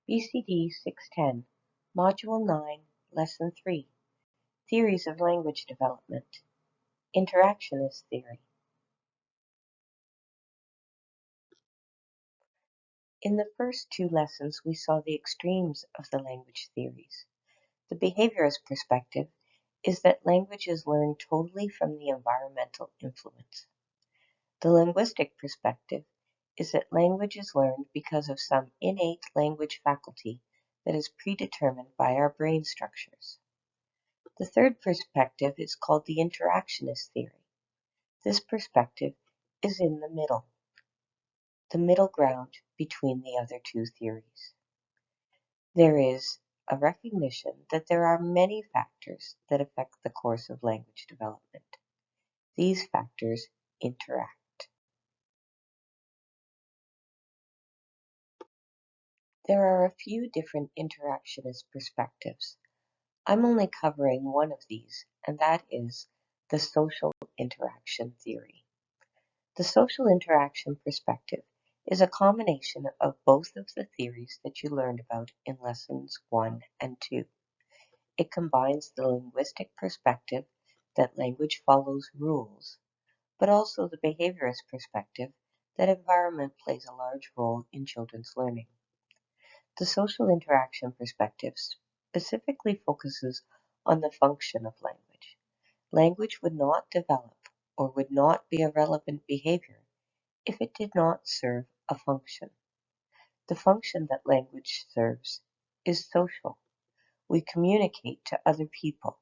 BCD610, Module 9, Lesson 3, Theories of Language Development, Interactionist Theory. In the first two lessons, we saw the extremes of the language theories. The behaviorist perspective is that language is learned totally from the environmental influence. The linguistic perspective is that language is learned because of some innate language faculty that is predetermined by our brain structures. The third perspective is called the interactionist theory. This perspective is in the middle ground between the other two theories. There is a recognition that there are many factors that affect the course of language development. These factors interact. There are a few different interactionist perspectives. I'm only covering one of these, and that is the social interaction theory. The social interaction perspective is a combination of both of the theories that you learned about in lessons 1 and 2. It combines the linguistic perspective that language follows rules, but also the behaviorist perspective that environment plays a large role in children's learning. The social interaction perspective specifically focuses on the function of language. Language would not develop or would not be a relevant behavior if it did not serve a function. The function that language serves is social. We communicate to other people.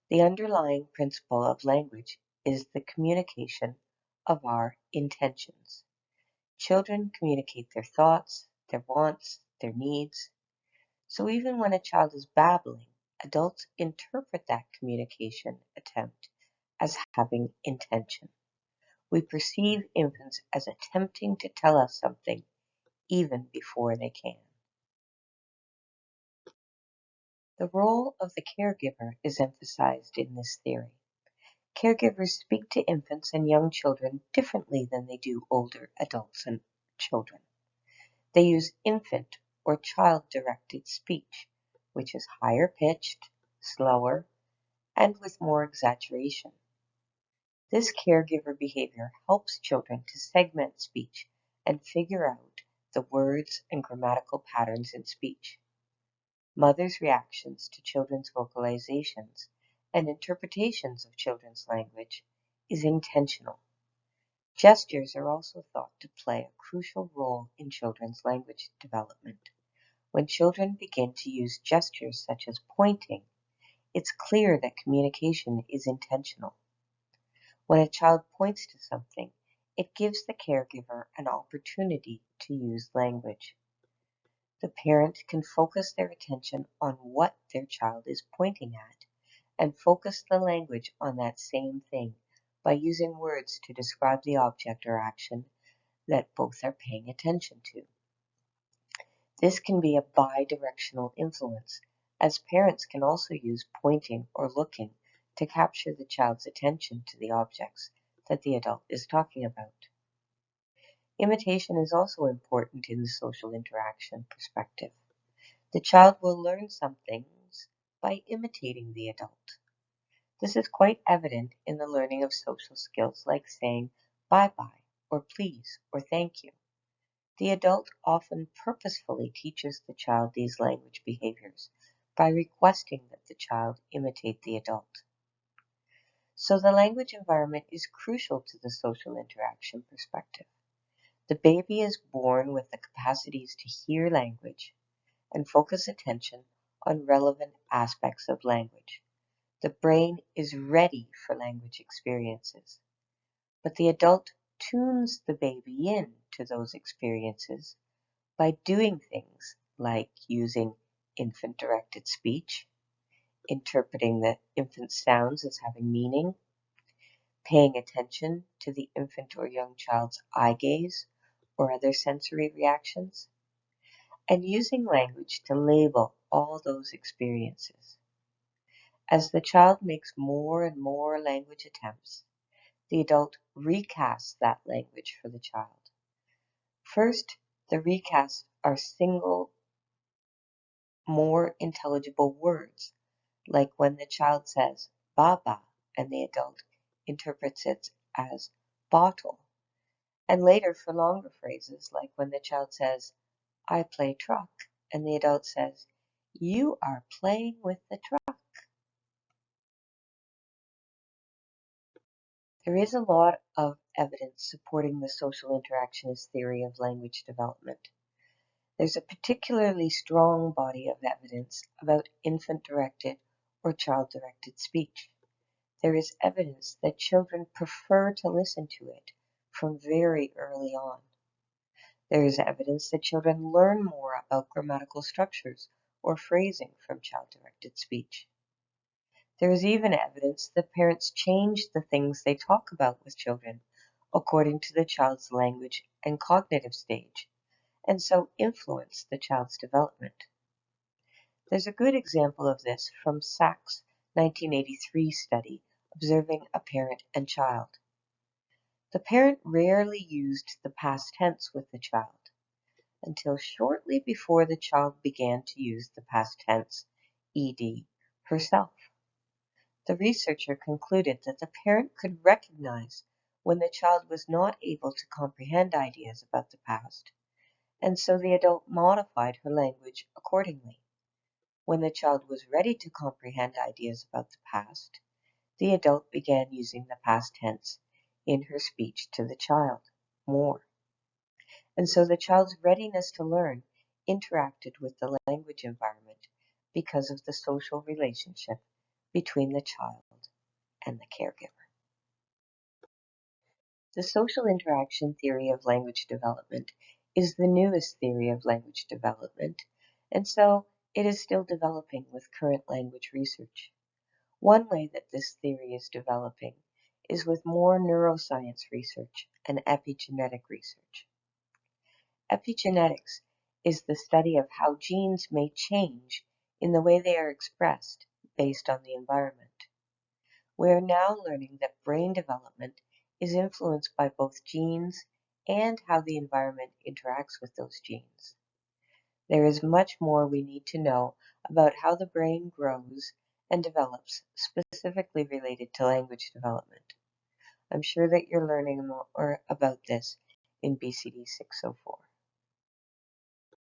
The underlying principle of language is the communication of our intentions. Children communicate their thoughts, their wants, their needs. So even when a child is babbling, adults interpret that communication attempt as having intention. We perceive infants as attempting to tell us something even before they can. The role of the caregiver is emphasized in this theory. Caregivers speak to infants and young children differently than they do older adults and children. They use infant or child-directed speech, which is higher pitched, slower, and with more exaggeration. This caregiver behavior helps children to segment speech and figure out the words and grammatical patterns in speech. Mothers' reactions to children's vocalizations and interpretations of children's language is intentional. Gestures are also thought to play a crucial role in children's language development. When children begin to use gestures such as pointing, it's clear that communication is intentional. When a child points to something, it gives the caregiver an opportunity to use language. The parent can focus their attention on what their child is pointing at and focus the language on that same thing by using words to describe the object or action that both are paying attention to. This can be a bi-directional influence, as parents can also use pointing or looking to capture the child's attention to the objects that the adult is talking about. Imitation is also important in the social interaction perspective. The child will learn some things by imitating the adult. This is quite evident in the learning of social skills like saying bye-bye or please or thank you. The adult often purposefully teaches the child these language behaviors by requesting that the child imitate the adult. So the language environment is crucial to the social interaction perspective. The baby is born with the capacities to hear language and focus attention on relevant aspects of language. The brain is ready for language experiences, but the adult tunes the baby in to those experiences by doing things like using infant-directed speech, interpreting the infant sounds as having meaning, paying attention to the infant or young child's eye gaze or other sensory reactions, and using language to label all those experiences. As the child makes more and more language attempts, the adult recasts that language for the child. First, the recasts are single more intelligible words, like when the child says baba and the adult interprets it as bottle, and later for longer phrases like when the child says I play truck and the adult says you are playing with the truck. There is a lot of evidence supporting the social interactionist theory of language development. There's a particularly strong body of evidence about infant-directed or child-directed speech. There is evidence that children prefer to listen to it from very early on. There is evidence that children learn more about grammatical structures or phrasing from child-directed speech. There is even evidence that parents change the things they talk about with children according to the child's language and cognitive stage, and so influence the child's development. There's a good example of this from Sachs' 1983 study observing a parent and child. The parent rarely used the past tense with the child until shortly before the child began to use the past tense, ed, herself. The researcher concluded that the parent could recognize when the child was not able to comprehend ideas about the past, and so the adult modified her language accordingly. When the child was ready to comprehend ideas about the past, the adult began using the past tense in her speech to the child more. And so the child's readiness to learn interacted with the language environment because of the social relationship between the child and the caregiver. The social interaction theory of language development is the newest theory of language development, and so it is still developing with current language research. One way that this theory is developing is with more neuroscience research and epigenetic research. Epigenetics is the study of how genes may change in the way they are expressed based on the environment. We are now learning that brain development is influenced by both genes and how the environment interacts with those genes. There is much more we need to know about how the brain grows and develops, specifically related to language development. I'm sure that you're learning more about this in BCD 604.